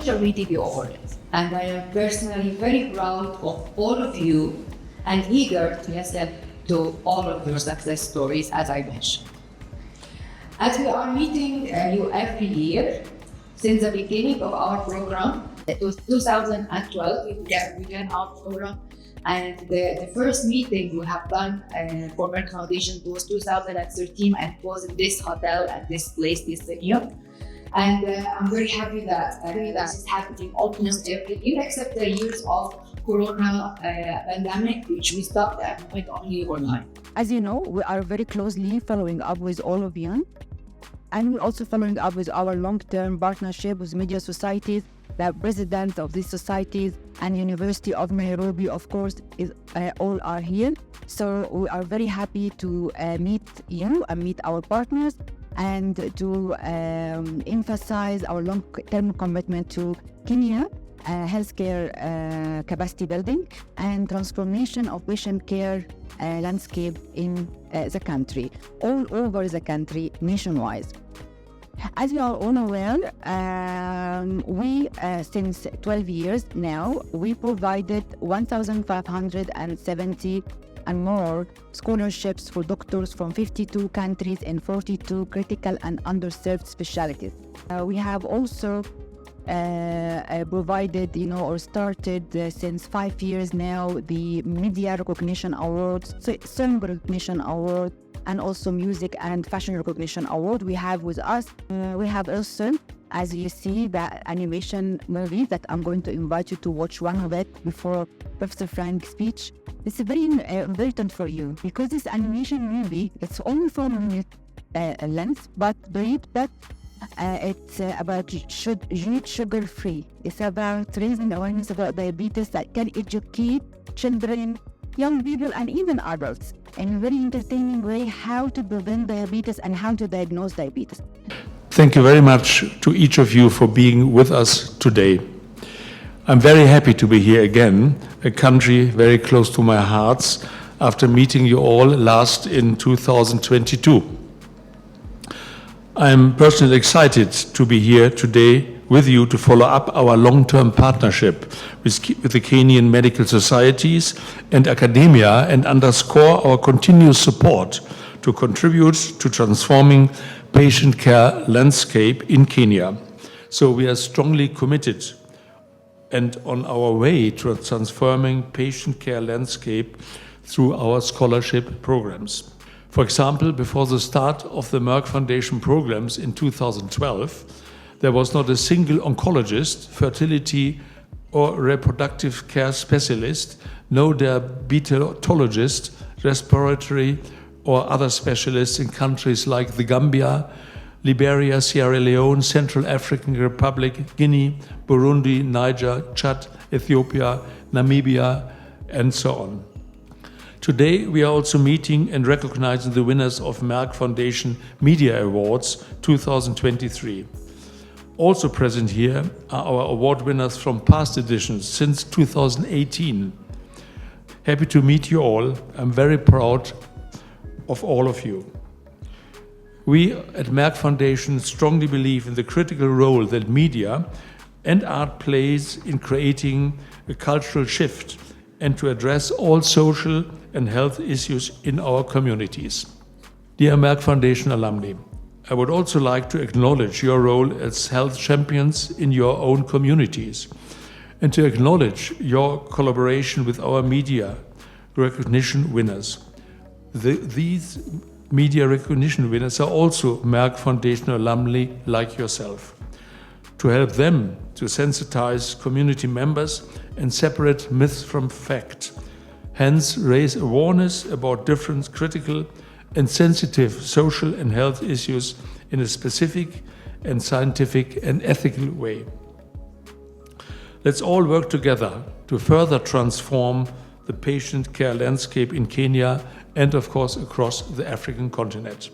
pleasure meeting you all, and I am personally very proud of all of you and eager to listen to all of your success stories, as I mentioned. As we are meeting you every year, since the beginning of our program, it was 2012, we began our program, and the first meeting we have done for Merck Foundation was 2013, and it was in this hotel at this place, this venue. And I'm very happy that this is happening almost every year, except the years of Corona pandemic, which we stopped and went only online. As you know, we are very closely following up with all of you, and we're also following up with our long-term partnership with media societies. The president of these societies and University of Nairobi, of course, all are here. So we are very happy to meet you and meet our partners, and to emphasize our long-term commitment to Kenya healthcare capacity building and transformation of patient care landscape in the country, all over the country, nationwide. As you are all aware, we since 12 years now, we provided 1,570 and more scholarships for doctors from 52 countries in 42 critical and underserved specialties. We have also provided, or started since 5 years now, the Media Recognition Awards, Film Recognition Award, and also Music and Fashion Recognition Award we have with us. We have also, as you see, the animation movie that I'm going to invite you to watch one of it before Professor Frank's speech. It's very important for you, because this animation movie, it's only 4 minutes length, but believe that it's about sugar free. It's about raising awareness about diabetes that can educate children, young people, and even adults in a very entertaining way how to prevent diabetes and how to diagnose diabetes. Thank you very much to each of you for being with us today. I'm very happy to be here again, a country very close to my heart, after meeting you all last in 2022. I'm personally excited to be here today with you to follow up our long-term partnership with the Kenyan medical societies and academia, and underscore our continuous support to contribute to transforming patient care landscape in Kenya. So we are strongly committed and on our way to transforming patient care landscape through our scholarship programs. For example, before the start of the Merck Foundation programs in 2012, there was not a single oncologist, fertility or reproductive care specialist, no dermatologist, respiratory or other specialists in countries like the Gambia, Liberia, Sierra Leone, Central African Republic, Guinea, Burundi, Niger, Chad, Ethiopia, Namibia, and so on. Today, we are also meeting and recognizing the winners of Merck Foundation Media Awards 2023. Also present here are our award winners from past editions since 2018. Happy to meet you all. I'm very proud of all of you. We at Merck Foundation strongly believe in the critical role that media and art plays in creating a cultural shift and to address all social and health issues in our communities. Dear Merck Foundation alumni, I would also like to acknowledge your role as health champions in your own communities, and to acknowledge your collaboration with our media recognition winners. These media recognition winners are also Merck Foundation alumni like yourself. To help them to sensitize community members and separate myths from fact, hence raise awareness about different critical and sensitive social and health issues in a specific and scientific and ethical way. Let's all work together to further transform the patient care landscape in Kenya and, of course, across the African continent.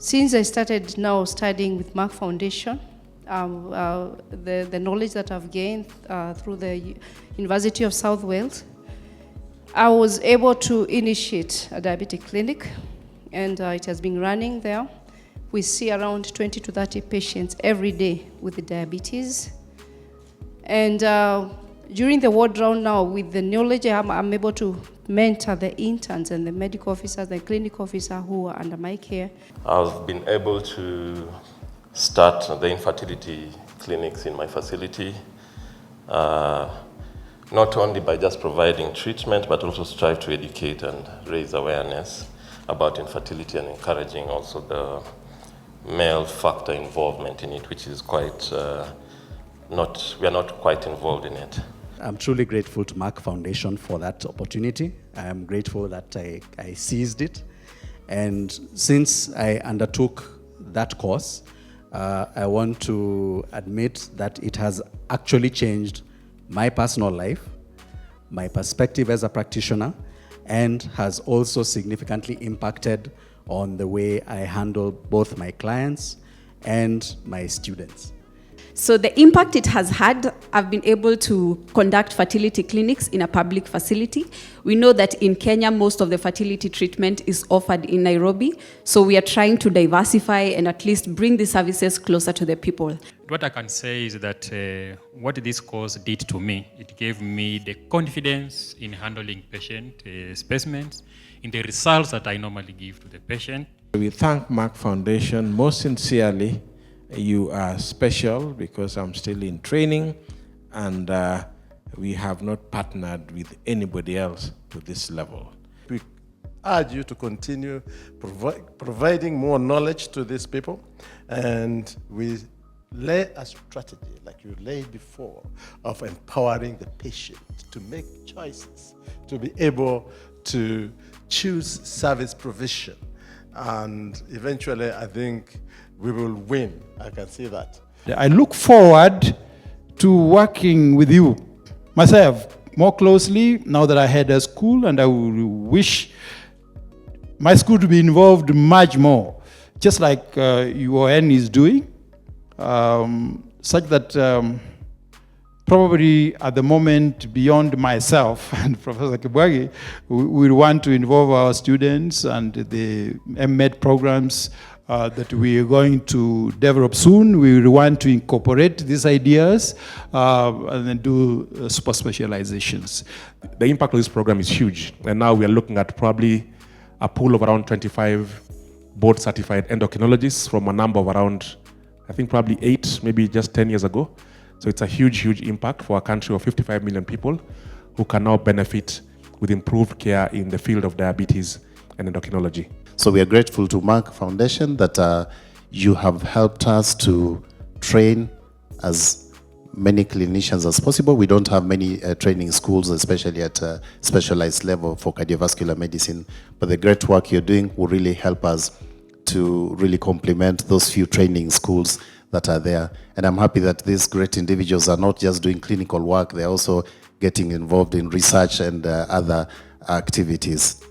Since I started now studying with Merck Foundation, the knowledge that I've gained through the University of South Wales, I was able to initiate a diabetic clinic, and it has been running there. We see around 20 to 30 patients every day with the diabetes. And during the ward round now, with the knowledge I'm able to mentor the interns and the medical officers, the clinic officer who are under my care. I've been able to start the infertility clinics in my facility, not only by just providing treatment, but also strive to educate and raise awareness about infertility and encouraging also the male factor involvement in it, which is quite we are not quite involved in it. I'm truly grateful to Merck Foundation for that opportunity. I'm grateful that I seized it. And since I undertook that course, I want to admit that it has actually changed my personal life, my perspective as a practitioner, and has also significantly impacted on the way I handle both my clients and my students. So the impact it has had, I've been able to conduct fertility clinics in a public facility. We know that in Kenya, most of the fertility treatment is offered in Nairobi. So we are trying to diversify and at least bring the services closer to the people. What I can say is that what this course did to me, it gave me the confidence in handling patient specimens, in the results that I normally give to the patient. We thank Merck Foundation most sincerely. You are special because I'm still in training, and we have not partnered with anybody else to this level. We urge you to continue providing more knowledge to these people, and we lay a strategy, like you laid before, of empowering the patient to make choices, to be able to choose service provision. And eventually, I think we will win. I can see that. I look forward to working with you myself more closely now that I had a school, and I wish my school to be involved much more, just like UON is doing, such that probably at the moment, beyond myself and Professor Kibwagi, we want to involve our students and the MED programs that we are going to develop soon. We want to incorporate these ideas and then do super specializations. The impact of this program is huge, and now we are looking at probably a pool of around 25 board-certified endocrinologists from a number of around, I think probably 8, maybe just 10 years ago. So it's a huge, huge impact for a country of 55 million people who can now benefit with improved care in the field of diabetes and endocrinology. So we are grateful to Merck Foundation that you have helped us to train as many clinicians as possible. We don't have many training schools, especially at a specialized level for cardiovascular medicine, but the great work you're doing will really help us to really complement those few training schools that are there. And I'm happy that these great individuals are not just doing clinical work, they're also getting involved in research and other activities.